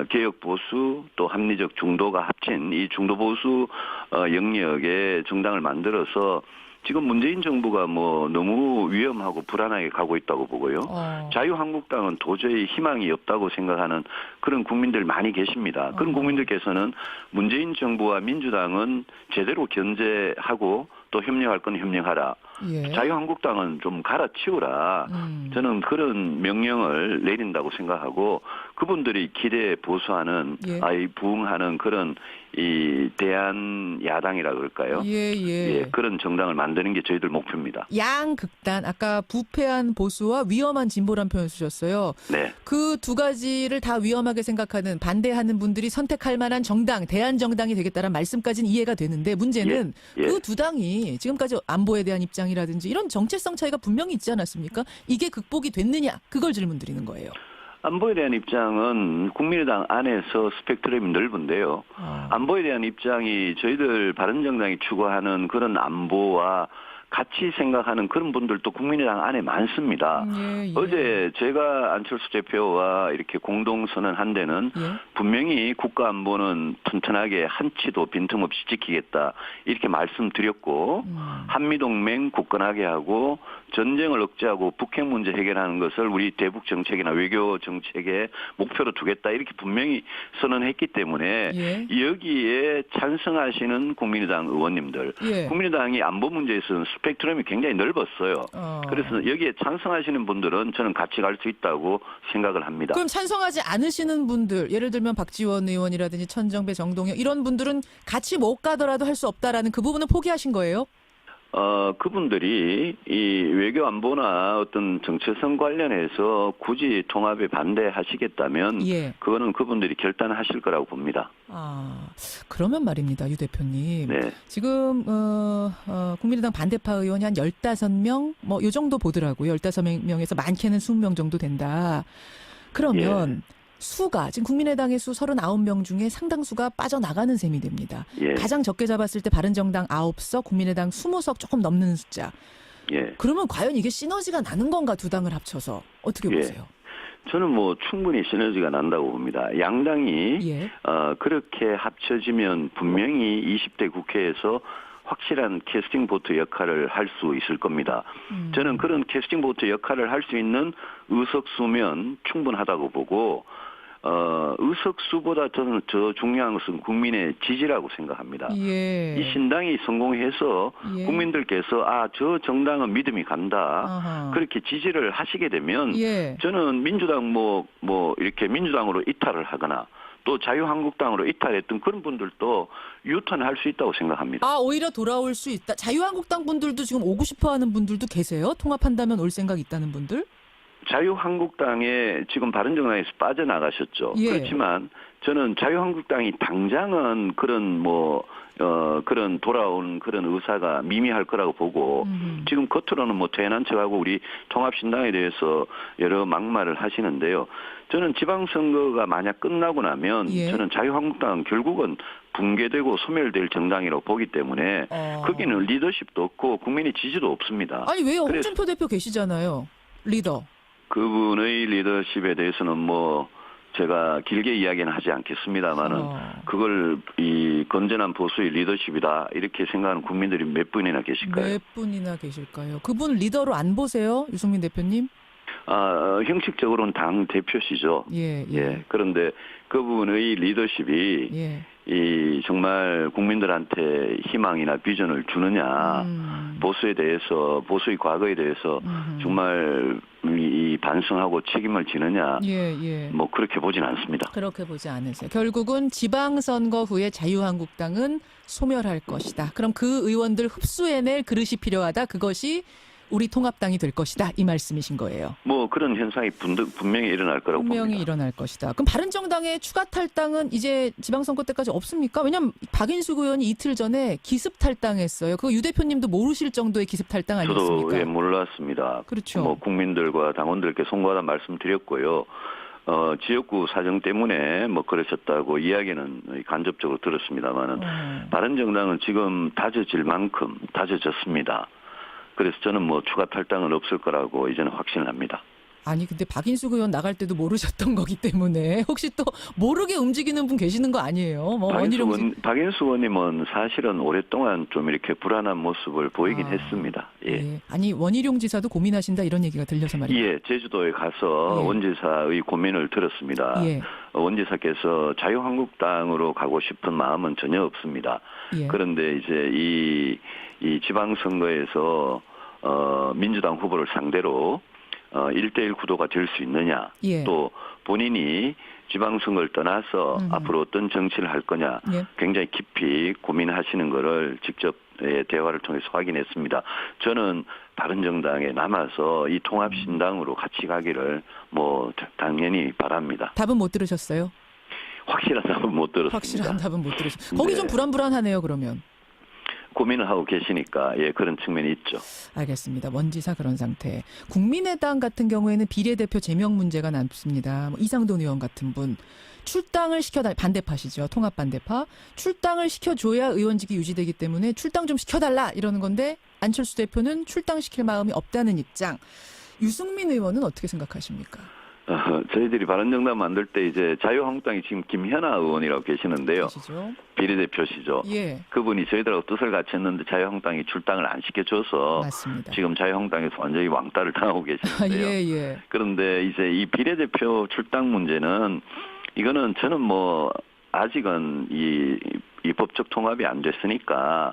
개혁 보수 또 합리적 중도가 합친 이 중도 보수 영역의 정당을 만들어서 지금 문재인 정부가 뭐 너무 위험하고 불안하게 가고 있다고 보고요. 자유한국당은 도저히 희망이 없다고 생각하는 그런 국민들 많이 계십니다. 그런 국민들께서는 문재인 정부와 민주당은 제대로 견제하고 또 협력할 건 협력하라. 예. 자유한국당은 좀 갈아치우라. 저는 그런 명령을 내린다고 생각하고 그분들이 기대에 보수하는 예. 부응하는 그런 이 대한 야당이라 그럴까요? 예. 그런 정당을 만드는 게 저희들 목표입니다. 양극단 아까 부패한 보수와 위험한 진보란 표현 쓰셨어요. 네. 그 두 가지를 다 위험하게 생각하는 반대하는 분들이 선택할 만한 정당, 대한 정당이 되겠다는 말씀까지는 이해가 되는데 문제는 예. 그 두 당이 지금까지 안보에 대한 입장이라든지 이런 정체성 차이가 분명히 있지 않았습니까? 이게 극복이 됐느냐? 그걸 질문드리는 거예요. 안보에 대한 입장은 국민의당 안에서 스펙트럼이 넓은데요. 안보에 대한 입장이 저희들 바른정당이 추구하는 그런 안보와 같이 생각하는 그런 분들도 국민의당 안에 많습니다. 예. 어제 제가 안철수 대표와 이렇게 공동선언한 데는 분명히 국가안보는 튼튼하게 한치도 빈틈없이 지키겠다 이렇게 말씀드렸고 한미동맹 굳건하게 하고 전쟁을 억제하고 북핵 문제 해결하는 것을 우리 대북 정책이나 외교 정책의 목표로 두겠다 이렇게 분명히 선언했기 때문에 여기에 찬성하시는 국민의당 의원님들 국민의당이 안보 문제에서는 스펙트럼이 굉장히 넓었어요. 그래서 여기에 찬성하시는 분들은 저는 같이 갈 수 있다고 생각을 합니다. 그럼 찬성하지 않으시는 분들, 예를 들면 박지원 의원이라든지 천정배, 정동영 이런 분들은 같이 못 가더라도 할 수 없다라는 그 부분은 포기하신 거예요? 그분들이 이 외교 안보나 어떤 정체성 관련해서 굳이 통합에 반대하시겠다면 그거는 그분들이 결단하실 거라고 봅니다. 그러면 말입니다. 유 대표님. 네. 지금 국민의당 반대파 의원이 한 15명 뭐 요 정도 보더라고요. 15명에서 많게는 20명 정도 된다. 그러면 수가 지금 국민의당의 수 39명 중에 상당수가 빠져나가는 셈이 됩니다. 가장 적게 잡았을 때 바른정당 9석, 국민의당 20석 조금 넘는 숫자. 그러면 과연 이게 시너지가 나는 건가 두 당을 합쳐서 어떻게 보세요? 저는 뭐 충분히 시너지가 난다고 봅니다. 양당이 그렇게 합쳐지면 분명히 20대 국회에서 확실한 캐스팅 보트 역할을 할 수 있을 겁니다. 저는 그런 캐스팅 보트 역할을 할 수 있는 의석수면 충분하다고 보고 의석수보다 저는 더 중요한 것은 국민의 지지라고 생각합니다. 이 신당이 성공해서 국민들께서 저 정당은 믿음이 간다. 그렇게 지지를 하시게 되면 저는 민주당 이렇게 민주당으로 이탈을 하거나 또 자유한국당으로 이탈했던 그런 분들도 유턴할 수 있다고 생각합니다. 오히려 돌아올 수 있다. 자유한국당 분들도 지금 오고 싶어하는 분들도 계세요? 통합한다면 올 생각 있다는 분들? 자유한국당에 지금 바른정당에서 빠져나가셨죠. 그렇지만 저는 자유한국당이 당장은 그런 그런 돌아온 그런 의사가 미미할 거라고 보고 지금 겉으로는 퇴행한 척하고 우리 통합신당에 대해서 여러 막말을 하시는데요. 저는 지방선거가 만약 끝나고 나면 저는 자유한국당은 결국은 붕괴되고 소멸될 정당이라고 보기 때문에 거기는 리더십도 없고 국민의 지지도 없습니다. 아니 왜요? 홍준표 대표 계시잖아요. 리더. 그분의 리더십에 대해서는 제가 길게 이야기는 하지 않겠습니다만은 그걸 이 건전한 보수의 리더십이다 이렇게 생각하는 국민들이 몇 분이나 계실까요? 몇 분이나 계실까요? 그분 리더로 안 보세요, 유승민 대표님? 형식적으로는 당 대표시죠. 그런데 그분의 리더십이 이 정말 국민들한테 희망이나 비전을 주느냐, 보수에 대해서 보수의 과거에 대해서 정말 이 반성하고 책임을 지느냐, 그렇게 보진 않습니다. 그렇게 보지 않으세요. 결국은 지방선거 후에 자유한국당은 소멸할 것이다. 그럼 그 의원들 흡수해낼 그릇이 필요하다. 그것이 우리 통합당이 될 것이다. 이 말씀이신 거예요. 그런 현상이 분명히 일어날 거라고 봅니다. 분명히 일어날 것이다. 그럼 바른정당의 추가 탈당은 이제 지방선거 때까지 없습니까? 왜냐하면 박인숙 의원이 이틀 전에 기습 탈당했어요. 그거 유 대표님도 모르실 정도의 기습 탈당 아니었습니까? 저도 몰랐습니다. 그렇죠. 국민들과 당원들께 송구하다 말씀드렸고요. 지역구 사정 때문에 그러셨다고 이야기는 간접적으로 들었습니다만은 바른정당은 지금 다져질 만큼 다져졌습니다. 그래서 저는 추가 탈당은 없을 거라고 이제는 확신을 합니다. 아니 근데 박인숙 의원 나갈 때도 모르셨던 거기 때문에 혹시 또 모르게 움직이는 분 계시는 거 아니에요? 뭐 박인숙 의원님은 사실은 오랫동안 좀 이렇게 불안한 모습을 보이긴 했습니다. 예. 예. 아니 원희룡 지사도 고민하신다 이런 얘기가 들려서 말이에요. 예, 제주도에 가서 예. 원지사의 고민을 들었습니다. 예. 원지사께서 자유한국당으로 가고 싶은 마음은 전혀 없습니다. 예. 그런데 이제 이 지방선거에서 민주당 후보를 상대로 1대1 구도가 될 수 있느냐, 예. 또 본인이 지방선거를 떠나서 앞으로 어떤 정치를 할 거냐, 예. 굉장히 깊이 고민하시는 것을 직접 대화를 통해서 확인했습니다. 저는 바른정당에 남아서 이 통합신당으로 같이 가기를 뭐 당연히 바랍니다. 답은 못 들으셨어요? 확실한 답은 못 들었습니다. 확실한 답은 못 들으셨어요. 거기 네. 좀 불안불안하네요, 그러면. 고민을 하고 계시니까 그런 측면이 있죠. 알겠습니다. 원지사 그런 상태. 국민의당 같은 경우에는 비례대표 제명 문제가 남습니다. 뭐 이상돈 의원 같은 분. 출당을 반대파시죠. 통합 반대파. 출당을 시켜줘야 의원직이 유지되기 때문에 출당 좀 시켜달라 이러는 건데 안철수 대표는 출당시킬 마음이 없다는 입장. 유승민 의원은 어떻게 생각하십니까? 저희들이 바른정당 만들 때 이제 자유한국당이 지금 김현아 의원이라고 계시는데요. 계시죠? 비례대표시죠. 예. 그분이 저희들하고 뜻을 같이 했는데 자유한국당이 출당을 안 시켜줘서 맞습니다. 지금 자유한국당에서 완전히 왕따를 당하고 계시는데요. 예. 그런데 이제 이 비례대표 출당 문제는 이거는 저는 뭐 아직은 이 법적 통합이 안 됐으니까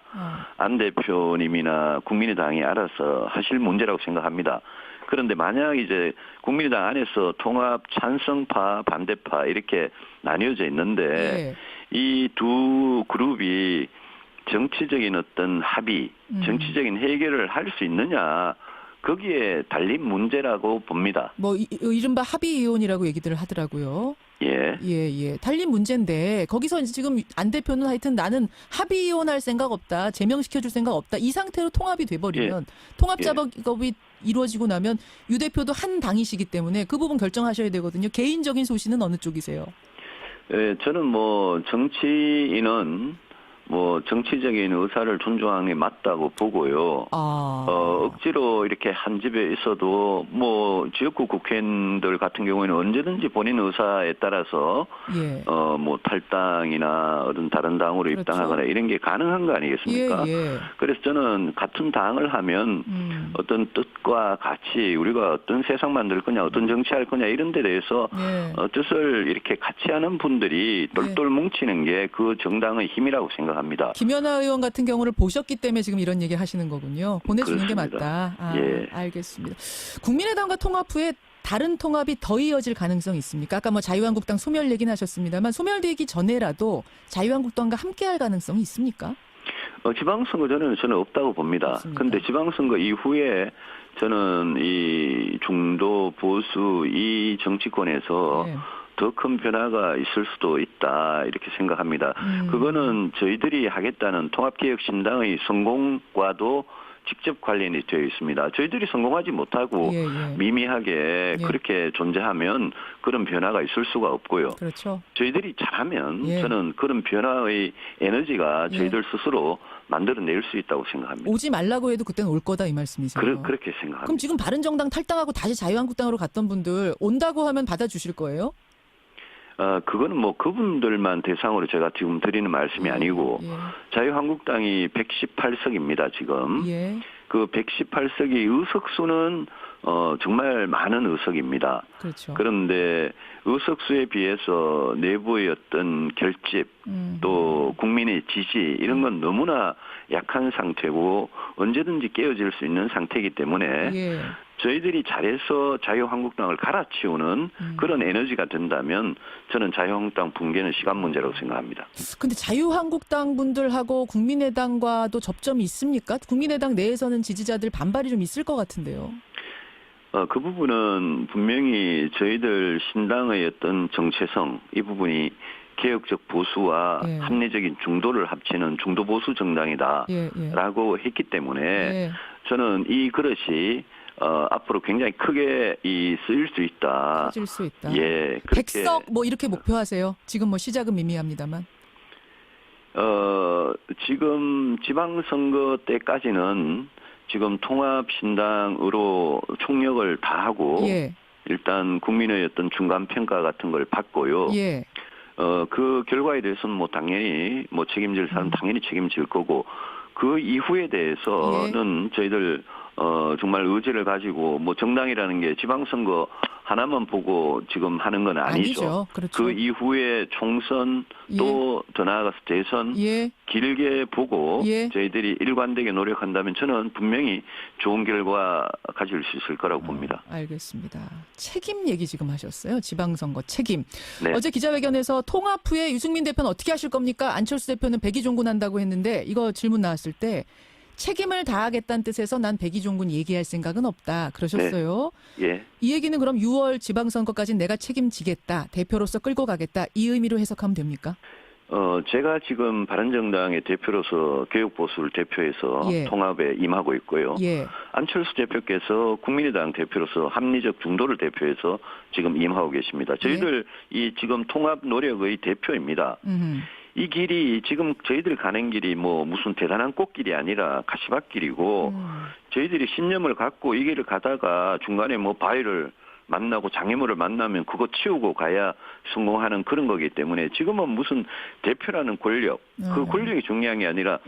안 대표님이나 국민의당이 알아서 하실 문제라고 생각합니다. 그런데 만약 이제 국민의당 안에서 통합 찬성파, 반대파 이렇게 나뉘어져 있는데 이 두 그룹이 정치적인 어떤 합의, 정치적인 해결을 할 수 있느냐 거기에 달린 문제라고 봅니다. 뭐 이른바 합의 이혼이라고 얘기들을 하더라고요. 예. 달린 문제인데 거기서 이제 지금 안 대표는 하여튼 나는 합의 이혼할 생각 없다. 제명시켜줄 생각 없다. 이 상태로 통합이 돼버리면 통합 작업이 이루어지고 나면 유 대표도 한 당이시기 때문에 그 부분 결정하셔야 되거든요. 개인적인 소신은 어느 쪽이세요? 저는 뭐 정치인은 뭐 정치적인 의사를 존중하는 게 맞다고 보고요. 억지로 이렇게 한 집에 있어도 뭐 지역구 국회의원들 같은 경우에는 언제든지 본인 의사에 따라서 뭐 탈당이나 어떤 다른 당으로 입당하거나 이런 게 가능한 거 아니겠습니까? 그래서 저는 같은 당을 하면 어떤 뜻과 같이 우리가 어떤 세상 만들 거냐, 어떤 정치할 거냐 이런 데 대해서 뜻을 이렇게 같이 하는 분들이 똘똘 뭉치는 게 그 정당의 힘이라고 생각합니다. 김연아 의원 같은 경우를 보셨기 때문에 지금 이런 얘기 하시는 거군요. 보내주는 게 맞다. 알겠습니다. 국민의당과 통합 후에 다른 통합이 더 이어질 가능성이 있습니까? 아까 뭐 자유한국당 소멸 얘기는 하셨습니다만 소멸되기 전에라도 자유한국당과 함께할 가능성이 있습니까? 지방선거 전에는 저는 없다고 봅니다. 그런데 지방선거 이후에 저는 이 중도 보수 이 정치권에서 더 큰 변화가 있을 수도 있다 이렇게 생각합니다. 그거는 저희들이 하겠다는 통합개혁신당의 성공과도 직접 관련이 되어 있습니다. 저희들이 성공하지 못하고 미미하게 그렇게 존재하면 그런 변화가 있을 수가 없고요. 그렇죠. 저희들이 잘하면 저는 그런 변화의 에너지가 저희들 스스로 만들어낼 수 있다고 생각합니다. 오지 말라고 해도 그때는 올 거다 이 말씀이세요? 그렇게 생각합니다. 그럼 지금 바른정당 탈당하고 다시 자유한국당으로 갔던 분들 온다고 하면 받아주실 거예요? 그거는 뭐 그분들만 대상으로 제가 지금 드리는 말씀이 아니고 자유한국당이 118석입니다 지금. 그 118석의 의석수는 정말 많은 의석입니다. 그렇죠. 그런데 의석수에 비해서 내부의 어떤 결집 또 국민의 지지 이런 건 너무나 약한 상태고 언제든지 깨어질 수 있는 상태이기 때문에 저희들이 잘해서 자유한국당을 갈아치우는 그런 에너지가 된다면 저는 자유한국당 붕괴는 시간 문제라고 생각합니다. 근데 자유한국당 분들하고 국민의당과도 접점이 있습니까? 국민의당 내에서는 지지자들 반발이 좀 있을 것 같은데요. 그 부분은 분명히 저희들 신당의 어떤 정체성 이 부분이 개혁적 보수와 합리적인 중도를 합치는 중도 보수 정당이다라고 했기 때문에 저는 이 그릇이 앞으로 굉장히 크게 쓰일 수 있다. 커질 수 있다. 그렇게 100석 뭐 이렇게 목표하세요. 지금 뭐 시작은 미미합니다만. 지금 지방선거 때까지는 지금 통합신당으로 총력을 다하고 일단 국민의 어떤 중간 평가 같은 걸 받고요. 예. 그 결과에 대해서는 뭐 당연히 뭐 책임질 사람 당연히 책임질 거고 그 이후에 대해서는 저희들 정말 의지를 가지고 뭐 정당이라는 게 지방선거 하나만 보고 지금 하는 건 아니죠. 그렇죠. 그 이후에 총선 또 더 나아가서 대선 길게 보고 저희들이 일관되게 노력한다면 저는 분명히 좋은 결과 가질 수 있을 거라고 봅니다. 알겠습니다. 책임 얘기 지금 하셨어요. 지방선거 책임. 네. 어제 기자회견에서 통합 후에 유승민 대표는 어떻게 하실 겁니까? 안철수 대표는 백의종군한다고 했는데 이거 질문 나왔을 때 책임을 다하겠다는 뜻에서 난 백의종군 얘기할 생각은 없다. 그러셨어요. 네. 예. 이 얘기는 그럼 6월 지방선거까지 내가 책임지겠다. 대표로서 끌고 가겠다. 이 의미로 해석하면 됩니까? 제가 지금 바른정당의 대표로서 교육보수를 대표해서 통합에 임하고 있고요. 안철수 대표께서 국민의당 대표로서 합리적 중도를 대표해서 지금 임하고 계십니다. 저희들 이 지금 통합 노력의 대표입니다. 이 길이 지금 저희들 가는 길이 뭐 무슨 대단한 꽃길이 아니라 가시밭길이고 저희들이 신념을 갖고 이 길을 가다가 중간에 뭐 바위를 만나고 장애물을 만나면 그거 치우고 가야 성공하는 그런 거기 때문에 지금은 무슨 대표라는 권력, 그 권력이 중요한 게 아니라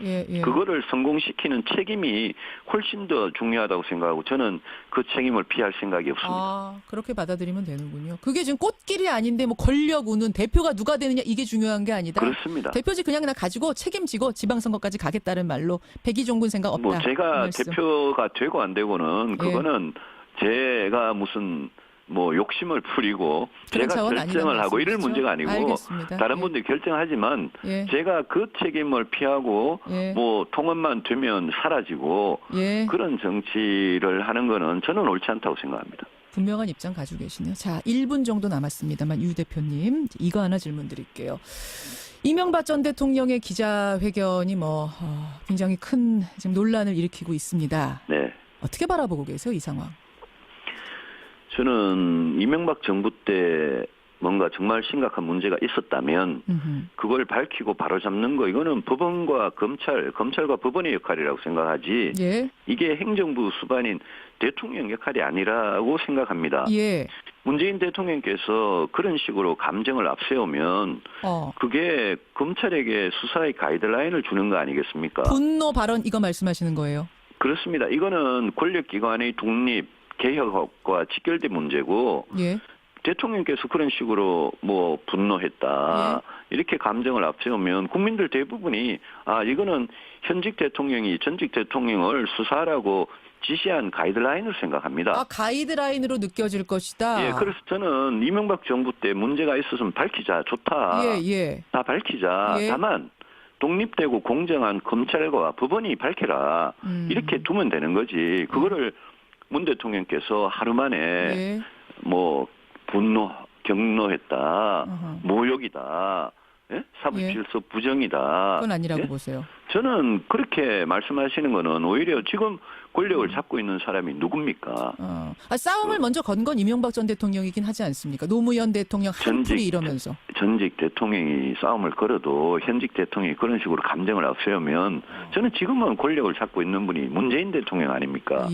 그거를 성공시키는 책임이 훨씬 더 중요하다고 생각하고 저는 그 책임을 피할 생각이 없습니다. 그렇게 받아들이면 되는군요. 그게 지금 꽃길이 아닌데 뭐 권력 우는 대표가 누가 되느냐 이게 중요한 게 아니다. 그렇습니다. 대표직 그냥 가지고 책임지고 지방선거까지 가겠다는 말로 백의종군 생각 없다. 뭐 제가 대표가 되고 안 되고는 그거는 제가 무슨 뭐 욕심을 부리고 제가 결정을 하고 이럴 문제가 아니고 알겠습니다. 다른 분들이 결정하지만 제가 그 책임을 피하고 뭐 통합만 되면 사라지고 그런 정치를 하는 거는 저는 옳지 않다고 생각합니다. 분명한 입장 가지고 계시네요. 자, 1분 정도 남았습니다만 유 대표님 이거 하나 질문 드릴게요. 이명박 전 대통령의 기자회견이 굉장히 큰 지금 논란을 일으키고 있습니다. 네. 어떻게 바라보고 계세요, 이 상황? 저는 이명박 정부 때 뭔가 정말 심각한 문제가 있었다면 그걸 밝히고 바로잡는 거 이거는 법원과 검찰과 법원의 역할이라고 생각하지 이게 행정부 수반인 대통령 역할이 아니라고 생각합니다. 문재인 대통령께서 그런 식으로 감정을 앞세우면 그게 검찰에게 수사의 가이드라인을 주는 거 아니겠습니까? 분노 발언 이거 말씀하시는 거예요? 그렇습니다. 이거는 권력기관의 독립 개혁과 직결된 문제고 대통령께서 그런 식으로 뭐 분노했다 이렇게 감정을 앞세우면 국민들 대부분이 이거는 현직 대통령이 전직 대통령을 수사하라고 지시한 가이드라인을 생각합니다. 가이드라인으로 느껴질 것이다. 그래서 저는 이명박 정부 때 문제가 있었으면 밝히자 좋다. 다 밝히자. 다만 독립되고 공정한 검찰과 법원이 밝혀라. 이렇게 두면 되는 거지. 그거를 문 대통령께서 하루 만에 뭐 경로했다, 모욕이다, 사법질서 부정이다. 그건 아니라고 보세요. 저는 그렇게 말씀하시는 거는 오히려 지금 권력을 잡고 있는 사람이 누굽니까? 싸움을 먼저 건 건 이명박 전 대통령이긴 하지 않습니까? 노무현 대통령 한풀이 이러면서. 전직 대통령이 싸움을 걸어도 현직 대통령이 그런 식으로 감정을 앞세우면 저는 지금은 권력을 잡고 있는 분이 문재인 대통령 아닙니까?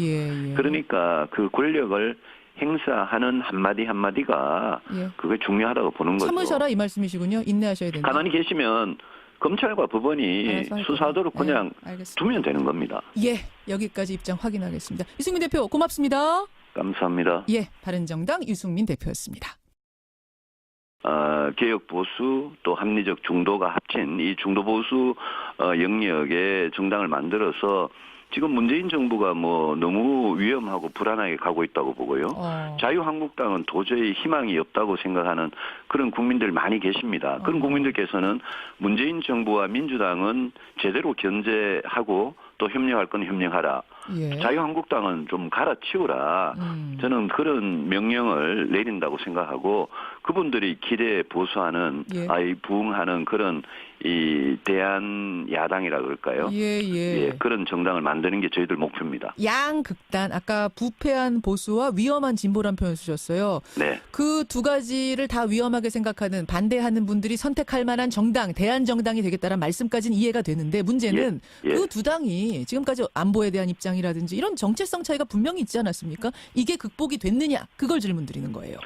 그러니까 그 권력을 행사하는 한마디 한마디가 그게 중요하다고 보는 거죠. 참으셔라 이 말씀이시군요. 인내하셔야 된다. 가만히 계시면 검찰과 법원이 수사하도록 그냥 두면 되는 겁니다. 여기까지 입장 확인하겠습니다. 유승민 대표 고맙습니다. 감사합니다. 바른정당 유승민 대표였습니다. 개혁 보수 또 합리적 중도가 합친 이 중도 보수 영역의 정당을 만들어서 지금 문재인 정부가 뭐 너무 위험하고 불안하게 가고 있다고 보고요. 자유한국당은 도저히 희망이 없다고 생각하는 그런 국민들 많이 계십니다. 그런 국민들께서는 문재인 정부와 민주당은 제대로 견제하고 또 협력할 건 협력하라. 자유한국당은 좀 갈아치우라. 저는 그런 명령을 내린다고 생각하고 그분들이 기대에 보수하는 부응하는 그런 이 대한 야당이라 그럴까요? 그런 정당을 만드는 게 저희들 목표입니다. 양극단 아까 부패한 보수와 위험한 진보란 표현 쓰셨어요. 그 두 가지를 다 위험하게 생각하는 반대하는 분들이 선택할 만한 정당, 대한 정당이 되겠다는 말씀까지는 이해가 되는데 문제는 그 두 당이 지금까지 안보에 대한 입장이 입장이라든지 이런 정체성 차이가 분명히 있지 않았습니까? 이게 극복이 됐느냐? 그걸 질문드리는 거예요.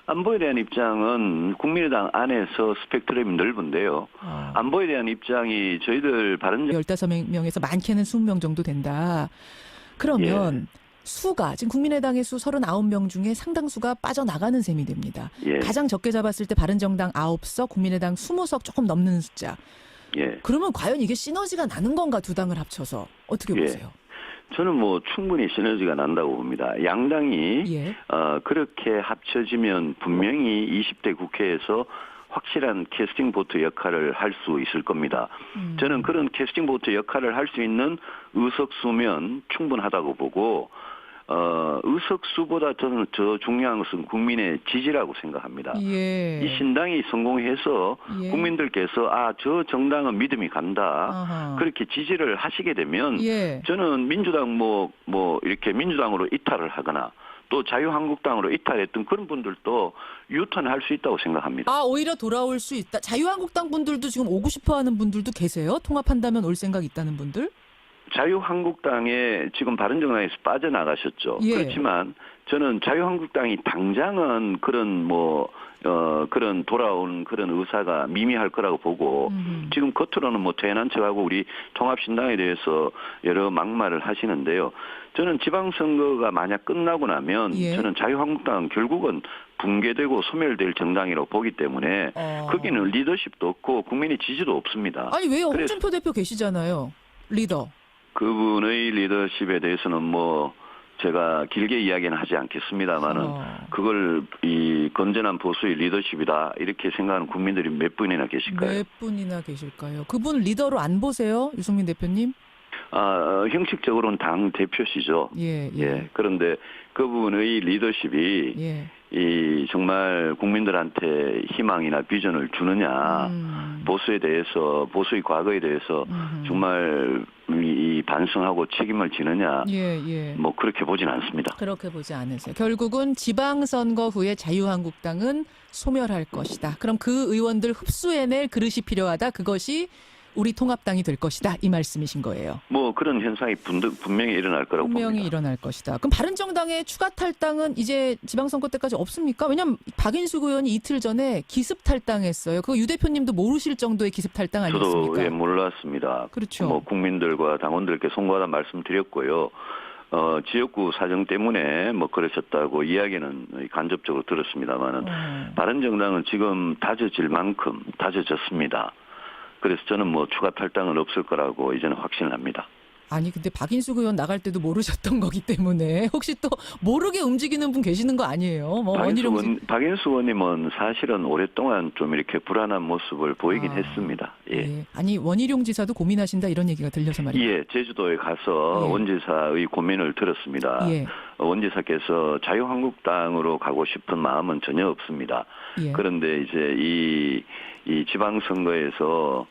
안보에 대한 입장은 국민의당 안에서 스펙트럼이 넓은데요. 안보에 대한 입장이 저희들 15명에서 많게는 20명 정도 된다. 그러면 수가 지금 국민의당의 수 39명 중에 상당수가 빠져나가는 셈이 됩니다. 가장 적게 잡았을 때 바른정당 9석, 국민의당 20석 조금 넘는 숫자. 그러면 과연 이게 시너지가 나는 건가, 두 당을 합쳐서. 어떻게 보세요? 저는 뭐 충분히 시너지가 난다고 봅니다. 양당이 그렇게 합쳐지면 분명히 20대 국회에서 확실한 캐스팅 보트 역할을 할 수 있을 겁니다. 저는 그런 캐스팅 보트 역할을 할 수 있는 의석수면 충분하다고 보고 의석수보다 저는 더 중요한 것은 국민의 지지라고 생각합니다. 이 신당이 성공해서 국민들께서 저 정당은 믿음이 간다. 그렇게 지지를 하시게 되면 저는 민주당 이렇게 민주당으로 이탈을 하거나 또 자유한국당으로 이탈했던 그런 분들도 유턴할 수 있다고 생각합니다. 오히려 돌아올 수 있다. 자유한국당 분들도 지금 오고 싶어 하는 분들도 계세요? 통합한다면 올 생각 있다는 분들? 자유한국당에 지금 바른정당에서 빠져나가셨죠. 그렇지만 저는 자유한국당이 당장은 그런 그런 돌아온 그런 의사가 미미할 거라고 보고 지금 겉으로는 퇴행한 척하고 우리 통합신당에 대해서 여러 막말을 하시는데요. 저는 지방선거가 만약 끝나고 나면 저는 자유한국당은 결국은 붕괴되고 소멸될 정당이라고 보기 때문에 거기는 리더십도 없고 국민의 지지도 없습니다. 아니 왜 홍준표 대표 계시잖아요. 리더. 그분의 리더십에 대해서는 제가 길게 이야기는 하지 않겠습니다만은 그걸 이 건전한 보수의 리더십이다 이렇게 생각하는 국민들이 몇 분이나 계실까요? 몇 분이나 계실까요? 그분 리더로 안 보세요, 유승민 대표님? 형식적으로는 당 대표시죠. 그런데 그분의 리더십이 정말 국민들한테 희망이나 비전을 주느냐, 보수에 대해서, 보수의 과거에 대해서 정말 반성하고 책임을 지느냐, 그렇게 보진 않습니다. 그렇게 보지 않으세요. 결국은 지방선거 후에 자유한국당은 소멸할 것이다. 그럼 그 의원들 흡수해낼 그릇이 필요하다. 그것이 우리 통합당이 될 것이다. 이 말씀이신 거예요. 그런 현상이 분명히 일어날 거라고 봅니다. 분명히 일어날 것이다. 그럼 바른정당의 추가 탈당은 이제 지방선거 때까지 없습니까? 왜냐하면 박인숙 의원이 이틀 전에 기습 탈당했어요. 그거 유 대표님도 모르실 정도의 기습 탈당 아니었습니까? 저도 몰랐습니다. 그렇죠. 국민들과 당원들께 송구하다 말씀드렸고요. 지역구 사정 때문에 그러셨다고 이야기는 간접적으로 들었습니다만은 바른정당은 지금 다져질 만큼 다져졌습니다. 그래서 저는 추가 탈당은 없을 거라고 이제는 확신을 합니다. 아니 근데 박인숙 의원 나갈 때도 모르셨던 거기 때문에 혹시 또 모르게 움직이는 분 계시는 거 아니에요? 박인숙 의원님은 사실은 오랫동안 좀 이렇게 불안한 모습을 보이긴 했습니다. 아니 원희룡 지사도 고민하신다 이런 얘기가 들려서 말이에요. 제주도에 가서 원지사의 고민을 들었습니다. 원지사께서 자유한국당으로 가고 싶은 마음은 전혀 없습니다. 그런데 이제 이 지방선거에서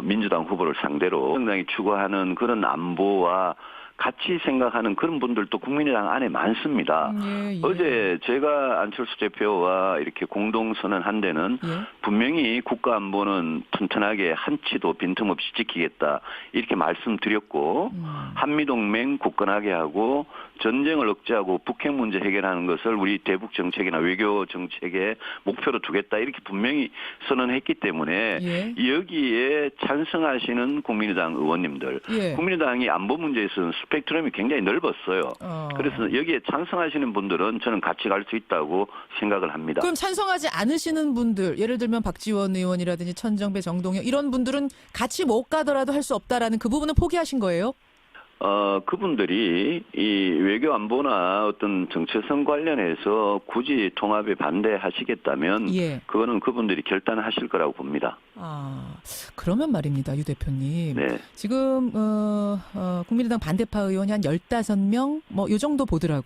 민주당 후보를 상대로 정당이 추구하는 그런 안보와 같이 생각하는 그런 분들도 국민의당 안에 많습니다. 어제 제가 안철수 대표와 이렇게 공동선언한 데는 분명히 국가안보는 튼튼하게 한치도 빈틈없이 지키겠다 이렇게 말씀드렸고 한미동맹 굳건하게 하고 전쟁을 억제하고 북핵 문제 해결하는 것을 우리 대북 정책이나 외교 정책의 목표로 두겠다 이렇게 분명히 선언했기 때문에 여기에 찬성하시는 국민의당 의원님들 국민의당이 안보 문제에서는 스펙트럼이 굉장히 넓었어요. 그래서 여기에 찬성하시는 분들은 저는 같이 갈 수 있다고 생각을 합니다. 그럼 찬성하지 않으시는 분들 예를 들면 박지원 의원이라든지 천정배 정동영 이런 분들은 같이 못 가더라도 할 수 없다라는 그 부분은 포기하신 거예요? 그분들이 이 외교 안보나 어떤 정체성 관련해서 굳이 통합에 반대하시겠다면 그거는 그분들이 결단하실 거라고 봅니다. 그러면 말입니다. 유 대표님. 지금 국민의당 반대파 의원이 한 15명 요 정도 보더라고요.